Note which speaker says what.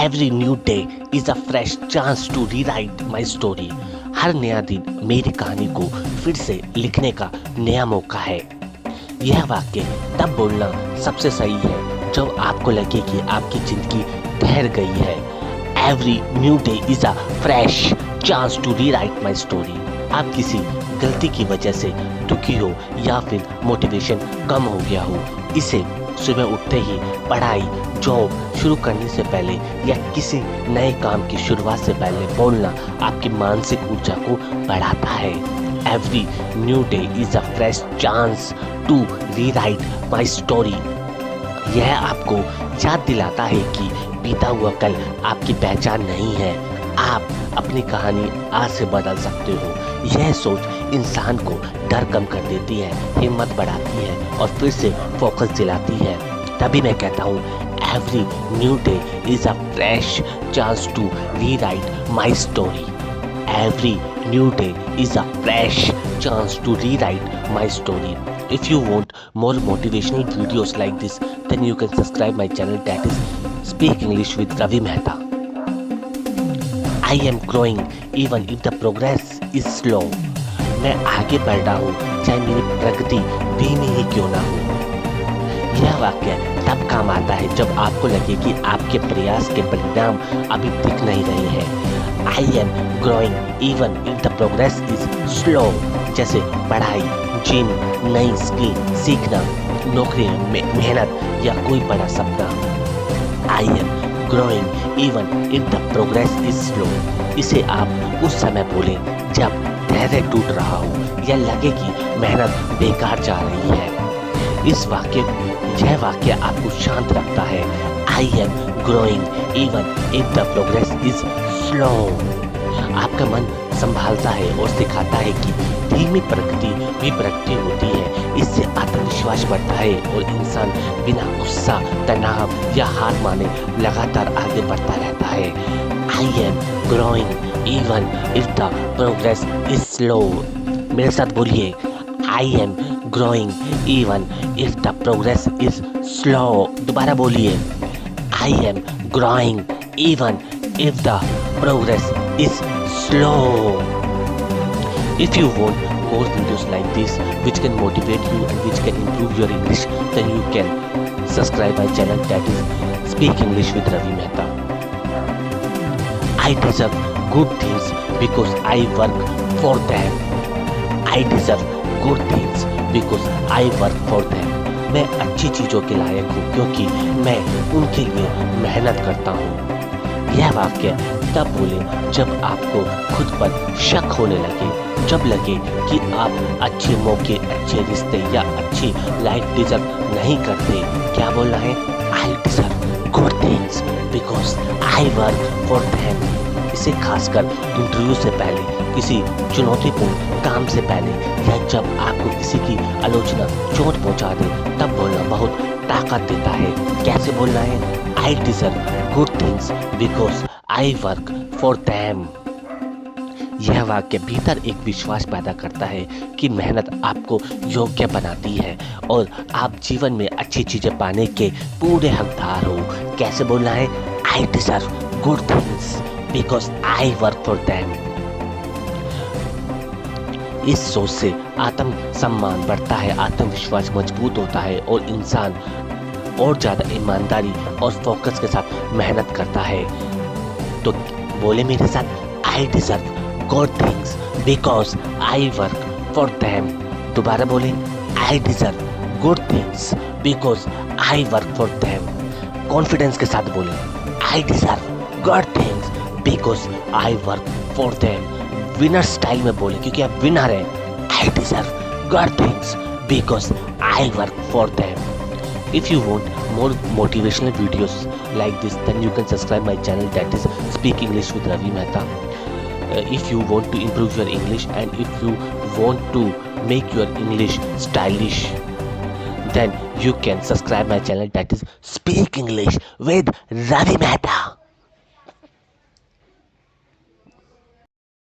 Speaker 1: Every new day is a fresh chance to rewrite my story. हर नया दिन मेरी कहानी को फिर से लिखने का नया मौका है। यह वाक्य तब बोलना सबसे सही है जब आपको लगे कि आपकी जिंदगी ठहर गई है। Every new day is a fresh chance to rewrite my story. आप किसी गलती की वजह से दुखी हो या फिर मोटिवेशन कम हो गया हो, इसे सुबह उठते ही पढ़ाई, जॉब शुरू करने से पहले या किसी नए काम की शुरुआत से पहले बोलना आपकी मानसिक ऊर्जा को बढ़ाता है। Every new day is a fresh chance to rewrite my story. यह आपको याद दिलाता है कि बीता हुआ कल आपकी पहचान नहीं है। आप अपनी कहानी आज से बदल सकते हो। यह सोच इंसान को डर कम कर देती है, हिम्मत बढ़ाती है और फिर से फोकस दिलाती है। तभी मैं कहता हूँ every new day is a fresh chance to rewrite my story. Every new day is a fresh chance to rewrite my story. If you want more motivational videos like this, then you can subscribe my channel, that is Speak English with Ravi Mehta. I am growing even if the progress is slow. मैं आगे बढ़ रहा हूँ चाहे मेरी प्रगति धीमी ही क्यों ना हो। यह वाक्य तब काम आता है जब आपको लगे कि आपके प्रयास के परिणाम अभी दिख नहीं रहे हैं। I am growing even if the progress is slow. जैसे पढ़ाई, जिम, नई स्किल सीखना, नौकरी में मेहनत या कोई बड़ा सपना। I am growing even if the progress is slow. इसे आप उस समय बोलें जब धैर्य टूट रहा हो या लगे कि मेहनत बेकार जा रही है। यह वाक्य आपको शांत रखता है। I am growing even if the progress is slow. आपका मन संभालता है और सिखाता है कि धीमी प्रगति भी प्रगति होती है। इससे आत्मविश्वास बढ़ता है और इंसान बिना गुस्सा, तनाव या हार माने लगातार आगे बढ़ता रहता है। I am growing even if the progress is slow. मेरे साथ बोलिए, I am growing even if the progress is slow. दोबारा बोलिए, I am growing even if the progress is slow. If you want more videos like this which can motivate you and which can improve your English, then you can subscribe my channel, that is Speak English with Ravi Mehta. I deserve good things because I work for them. I deserve good things because I work for them. मैं अच्छी चीज़ों के लायक हूँ क्योंकि मैं उनके लिए मेहनत करता हूँ। यह वाक्य तब बोले जब आपको खुद पर शक होने लगे, जब लगे कि आप अच्छे मौके, अच्छे रिश्ते या अच्छी लाइफ डिजर्व नहीं करते। क्या बोलना है? I deserve good things because I work for them. इसे खासकर इंटरव्यू से पहले, किसी चुनौतीपूर्ण काम से पहले या जब आपको किसी की आलोचना चोट पहुंचा दे, तब बोलना बहुत ताकत देता है। कैसे बोलना है? I deserve good things because I work for them. यह वाक्य भीतर एक विश्वास पैदा करता है कि मेहनत आपको योग्य बनाती है और आप जीवन में अच्छी चीजें पाने के पूरे हकदार हो। कैसे बोलना है? I deserve good things because I work for them. इस सोच से आत्म सम्मान बढ़ता है, आत्मविश्वास मजबूत होता है और इंसान और ज़्यादा ईमानदारी और फोकस के साथ मेहनत करता है। तो बोले मेरे साथ, I deserve good things because I work for them. दोबारा बोले, I deserve good things because I work for them. Confidence के साथ बोले, I deserve good things because I work for them. Winner style में बोले क्योंकि आप विनर हैं। I deserve good things because I work for them. If you want more motivational videos like this, then you can subscribe my channel, that is Speak English with Ravi Mehta. If you want to improve your English and if you want to make your English stylish, then you can subscribe my channel, that is Speak English with Ravi Mehta.